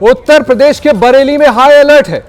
उत्तर प्रदेश के बरेली में high alert है।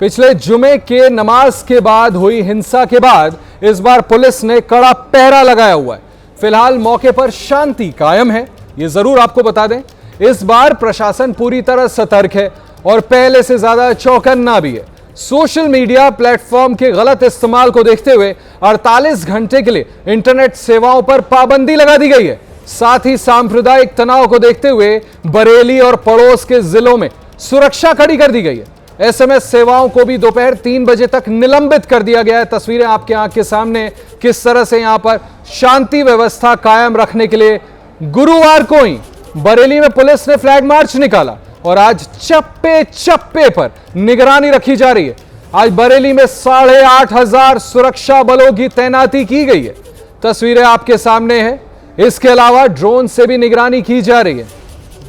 पिछले जुमे के नमाज के बाद हुई हिंसा के बाद इस बार पुलिस ने कड़ा पहरा लगाया हुआ है। फिलहाल मौके पर शांति कायम है। ये जरूर आपको बता दें, इस बार प्रशासन पूरी तरह सतर्क है और पहले से ज्यादा चौकन्ना भी है। सोशल मीडिया प्लेटफॉर्म के गलत इस्तेमाल को देखते हुए 48 घंटे के लिए इंटरनेट सेवाओं पर पाबंदी लगा दी गई है। साथ ही सांप्रदायिक तनाव को देखते हुए बरेली और पड़ोस के जिलों में सुरक्षा कड़ी कर दी गई है। एसएमएस सेवाओं को भी दोपहर 3 बजे तक निलंबित कर दिया गया है। तस्वीरें आपके आंख के सामने किस तरह से यहां पर शांति व्यवस्था कायम रखने के लिए गुरुवार को ही बरेली में पुलिस ने फ्लैग मार्च निकाला और आज चप्पे चप्पे पर निगरानी रखी जा रही है। आज बरेली में 8,500 सुरक्षा बलों की तैनाती की गई है। तस्वीरें आपके सामने हैं। इसके अलावा ड्रोन से भी निगरानी की जा रही है।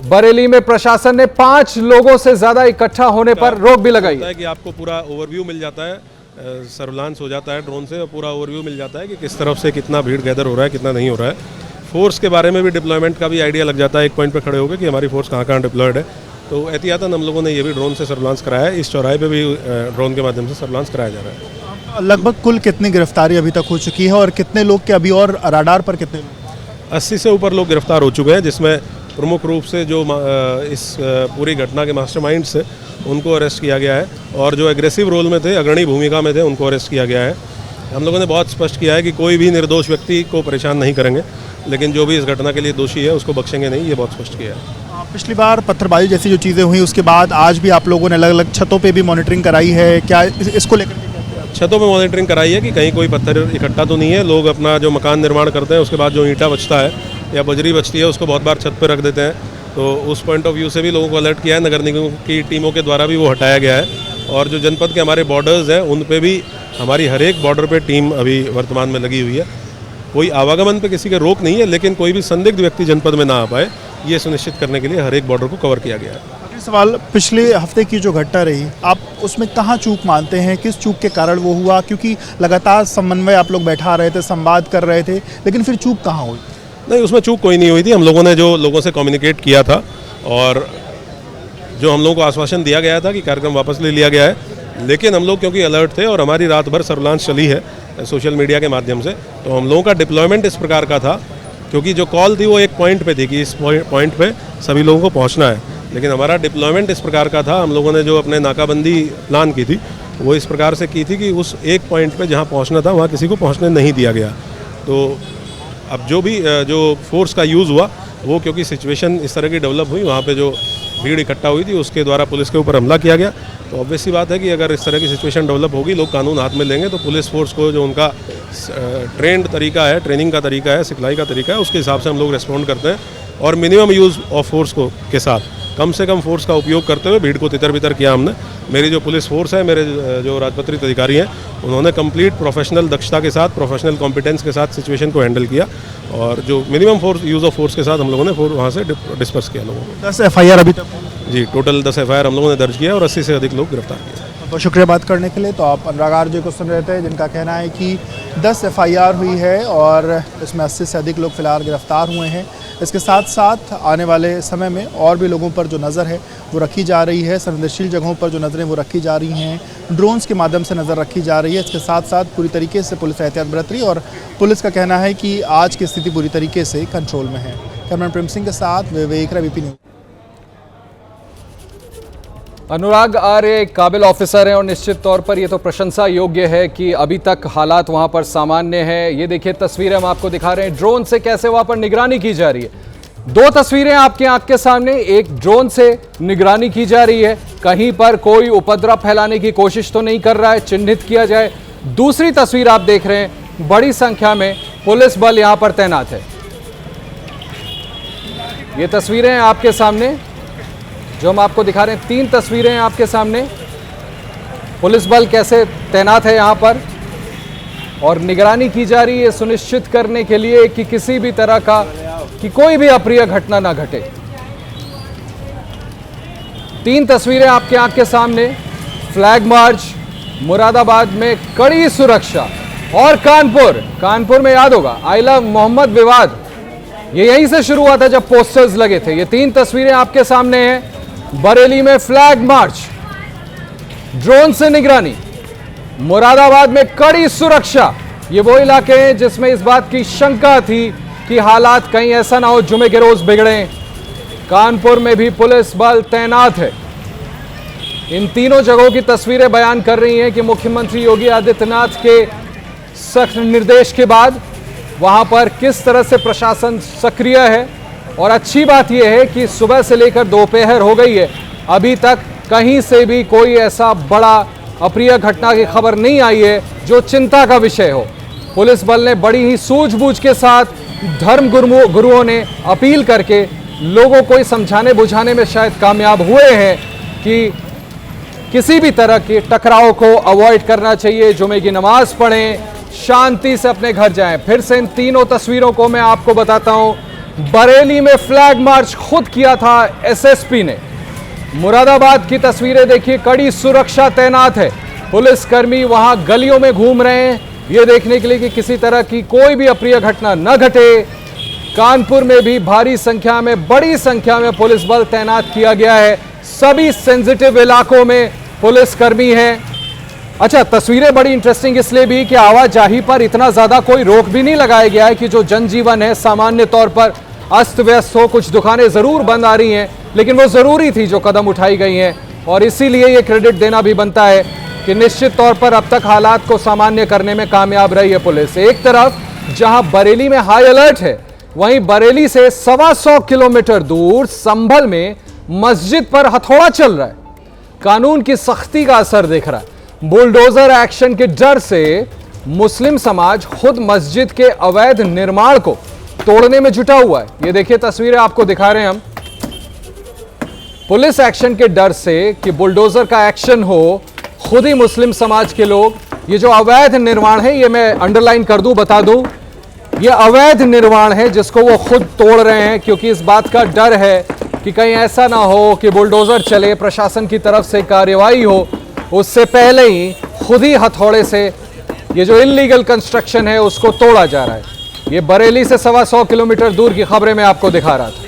बरेली में प्रशासन ने 5 लोगों से ज्यादा इकट्ठा होने पर रोक भी लगाई है कि आपको पूरा ओवरव्यू मिल जाता है, सर्विलांस हो जाता है ड्रोन से, पूरा ओवरव्यू मिल जाता है कि किस तरफ से कितना भीड़ गैदर हो रहा है, कितना नहीं हो रहा है। फोर्स के बारे में भी डिप्लॉयमेंट का भी आइडिया लग जाता है एक पॉइंट पर खड़े होकर कि हमारी फोर्स कहाँ कहाँ डिप्लॉयड है। तो एहतियातन हम लोगों ने ये भी ड्रोन से सर्विलांस कराया है। इस चौराहे पे भी ड्रोन के माध्यम से सर्विलांस कराया जा रहा है। लगभग कुल कितनी गिरफ्तारी अभी तक हो चुकी है और कितने लोग के अभी और राडार पर कितने? 80 से ऊपर लोग गिरफ्तार हो चुके हैं, जिसमें प्रमुख रूप से जो इस पूरी घटना के मास्टरमाइंड्स थे उनको अरेस्ट किया गया है और जो एग्रेसिव रोल में थे, अग्रणी भूमिका में थे, उनको अरेस्ट किया गया है। हम लोगों ने बहुत स्पष्ट किया है कि कोई भी निर्दोष व्यक्ति को परेशान नहीं करेंगे, लेकिन जो भी इस घटना के लिए दोषी है उसको बख्शेंगे नहीं, ये बहुत स्पष्ट किया है। पिछली बार पत्थरबाजी जैसी जो चीज़ें हुई उसके बाद आज भी आप लोगों ने अलग अलग छतों पे भी मॉनिटरिंग कराई है, क्या इसको लेकर छतों पे मॉनिटरिंग कराई है कि कहीं कोई पत्थर इकट्ठा तो नहीं है। लोग अपना जो मकान निर्माण करते हैं उसके बाद जो ईंटा बचता है या बजरी बचती है उसको बहुत बार छत पर रख देते हैं, तो उस पॉइंट ऑफ व्यू से भी लोगों को अलर्ट किया है। नगर निगम की टीमों के द्वारा भी वो हटाया गया है और जो जनपद के हमारे बॉर्डर्स हैं उन पे भी हमारी हर एक बॉर्डर पे टीम अभी वर्तमान में लगी हुई है। कोई आवागमन पे किसी के रोक नहीं है, लेकिन कोई भी संदिग्ध व्यक्ति जनपद में ना आ पाए, ये सुनिश्चित करने के लिए हर एक बॉर्डर को कवर किया गया है। सवाल, पिछले हफ्ते की जो घटना रही, आप उसमें कहाँ चूक मानते हैं, किस चूक के कारण वो हुआ? क्योंकि लगातार समन्वय आप लोग बैठा रहे थे, संवाद कर रहे थे, लेकिन फिर चूक कहाँ हुई? नहीं, उसमें चूक कोई नहीं हुई थी। हम लोगों ने जो लोगों से कम्युनिकेट किया था और जो हम लोगों को आश्वासन दिया गया था कि कार्यक्रम वापस ले लिया गया है, लेकिन हम लोग क्योंकि अलर्ट थे और हमारी रात भर सर्विलांस चली है सोशल मीडिया के माध्यम से, तो हम लोगों का डिप्लॉयमेंट इस प्रकार का था, क्योंकि जो कॉल थी वो एक पॉइंट पे थी कि इस पॉइंट पे सभी लोगों को पहुंचना है, लेकिन हमारा डिप्लॉयमेंट इस प्रकार का था, हम लोगों ने जो अपने नाकाबंदी प्लान की थी वो इस प्रकार से की थी कि उस एक पॉइंट पे जहाँ पहुँचना था वहाँ किसी को पहुँचने नहीं दिया गया। तो अब जो भी जो फोर्स का यूज़ हुआ वो क्योंकि सिचुएशन इस तरह की डेवलप हुई, वहाँ पे जो भीड़ इकट्ठा हुई थी उसके द्वारा पुलिस के ऊपर हमला किया गया। तो ऑब्वियस सी बात है कि अगर इस तरह की सिचुएशन डेवलप होगी, लोग कानून हाथ में लेंगे, तो पुलिस फोर्स को जो उनका ट्रेंड तरीका है, ट्रेनिंग का तरीका है, सिखलाई का तरीका है, उसके हिसाब से हम लोग रिस्पॉन्ड करते हैं और मिनिमम यूज़ ऑफ फोर्स को के साथ कम से कम फोर्स का उपयोग करते हुए भीड़ को तितर बितर किया हमने। मेरी जो पुलिस फोर्स है, मेरे जो राजपत्रित अधिकारी हैं, उन्होंने कंप्लीट प्रोफेशनल दक्षता के साथ, प्रोफेशनल कॉम्पिटेंस के साथ सिचुएशन को हैंडल किया और जो minimum force use of force के साथ हम लोगों ने वहाँ से डिस्पर्स किया लोगों को। 10 FIR अभी तक? जी, टोटल 10 FIR हम लोगों ने दर्ज किया और 80 से अधिक लोग गिरफ्तार किए। बहुत शुक्रिया बात करने के लिए। तो आप अनुराग आर्य को सुन रहे थे, जिनका कहना है कि 10 FIR हुई है और इसमें 80 से अधिक लोग फिलहाल गिरफ्तार हुए हैं। इसके साथ साथ आने वाले समय में और भी लोगों पर जो नज़र है वो रखी जा रही है, संवेदनशील जगहों पर जो नज़रें वो रखी जा रही हैं, ड्रोन्स के माध्यम से नज़र रखी जा रही है। इसके साथ साथ पूरी तरीके से पुलिस एहतियात बरत रही है और पुलिस का कहना है कि आज की स्थिति पूरी तरीके से कंट्रोल में है। कैमरामैन प्रेम सिंह के साथ विवेक रवि न्यूज़। अनुराग आर्य एक काबिल ऑफिसर हैं और निश्चित तौर पर यह तो प्रशंसा योग्य है कि अभी तक हालात वहां पर सामान्य है। ये देखिए तस्वीरें हम आपको दिखा रहे हैं ड्रोन से कैसे वहां पर निगरानी की जा रही है। 2 तस्वीरें आपके आंख के सामने, एक ड्रोन से निगरानी की जा रही है, कहीं पर कोई उपद्रव फैलाने की कोशिश तो नहीं कर रहा है, चिन्हित किया जाए। दूसरी तस्वीर आप देख रहे हैं, बड़ी संख्या में पुलिस बल यहां पर तैनात है। ये तस्वीरें हैं आपके सामने जो हम आपको दिखा रहे हैं। 3 तस्वीरें हैं आपके सामने, पुलिस बल कैसे तैनात है यहां पर और निगरानी की जा रही है सुनिश्चित करने के लिए कि किसी भी तरह का कि कोई भी अप्रिय घटना ना घटे। 3 तस्वीरें आपके आंख के सामने, फ्लैग मार्च, मुरादाबाद में कड़ी सुरक्षा और कानपुर में याद होगा आई लव मोहम्मद विवाद, ये यहीं से शुरू हुआ था जब पोस्टर्स लगे थे। ये 3 तस्वीरें आपके सामने हैं। बरेली में फ्लैग मार्च, ड्रोन से निगरानी, मुरादाबाद में कड़ी सुरक्षा। ये वो इलाके हैं जिसमें इस बात की शंका थी कि हालात कहीं ऐसा ना हो जुमे के रोज बिगड़े। कानपुर में भी पुलिस बल तैनात है। इन तीनों जगहों की तस्वीरें बयान कर रही हैं कि मुख्यमंत्री योगी आदित्यनाथ के सख्त निर्देश के बाद वहां पर किस तरह से प्रशासन सक्रिय है। और अच्छी बात यह है कि सुबह से लेकर दोपहर हो गई है, अभी तक कहीं से भी कोई ऐसा बड़ा अप्रिय घटना की खबर नहीं आई है जो चिंता का विषय हो। पुलिस बल ने बड़ी ही सूझबूझ के साथ धर्म गुरुओं ने अपील करके लोगों को समझाने बुझाने में शायद कामयाब हुए हैं कि किसी भी तरह के टकराव को अवॉइड करना चाहिए, जुमे की नमाज पढ़ें, शांति से अपने घर जाएं। फिर से इन तीनों तस्वीरों को मैं आपको बताता हूं। बरेली में फ्लैग मार्च खुद किया था एसएसपी ने। मुरादाबाद की तस्वीरें देखिए, कड़ी सुरक्षा तैनात है, पुलिसकर्मी वहां गलियों में घूम रहे हैं ये देखने के लिए कि किसी तरह की कोई भी अप्रिय घटना न घटे। कानपुर में भी भारी संख्या में, बड़ी संख्या में पुलिस बल तैनात किया गया है। सभी सेंसिटिव इलाकों में पुलिसकर्मी हैं। अच्छा, तस्वीरें बड़ी इंटरेस्टिंग इसलिए भी कि आवाजाही पर इतना ज्यादा कोई रोक भी नहीं लगाया गया है कि जो जनजीवन है सामान्य तौर पर अस्त व्यस्त हो। कुछ दुकानें जरूर बंद आ रही हैं, लेकिन वो जरूरी थी जो कदम उठाई गई हैं और इसीलिए ये क्रेडिट देना भी बनता है कि निश्चित तौर पर अब तक हालात को सामान्य करने में कामयाब रही है पुलिस। एक तरफ जहां बरेली में हाई अलर्ट है, वहीं बरेली से 125 किलोमीटर दूर संभल में मस्जिद पर हथौड़ा चल रहा है। कानून की सख्ती का असर दिख रहा है। बुलडोजर एक्शन के डर से मुस्लिम समाज खुद मस्जिद के अवैध निर्माण को तोड़ने में जुटा हुआ है। ये देखिए तस्वीरें आपको दिखा रहे हैं हम। पुलिस एक्शन के डर से कि बुलडोजर का एक्शन हो, खुद ही मुस्लिम समाज के लोग ये जो अवैध निर्माण है, ये मैं अंडरलाइन कर दूं, बता दूं, ये अवैध निर्माण है जिसको वो खुद तोड़ रहे हैं क्योंकि इस बात का डर है कि कहीं ऐसा ना हो कि बुलडोजर चले, प्रशासन की तरफ से कार्रवाई हो, उससे पहले ही खुद ही हथौड़े से ये जो इल्लीगल कंस्ट्रक्शन है उसको तोड़ा जा रहा है। ये बरेली से 125 किलोमीटर दूर की खबरें मैं आपको दिखा रहा था।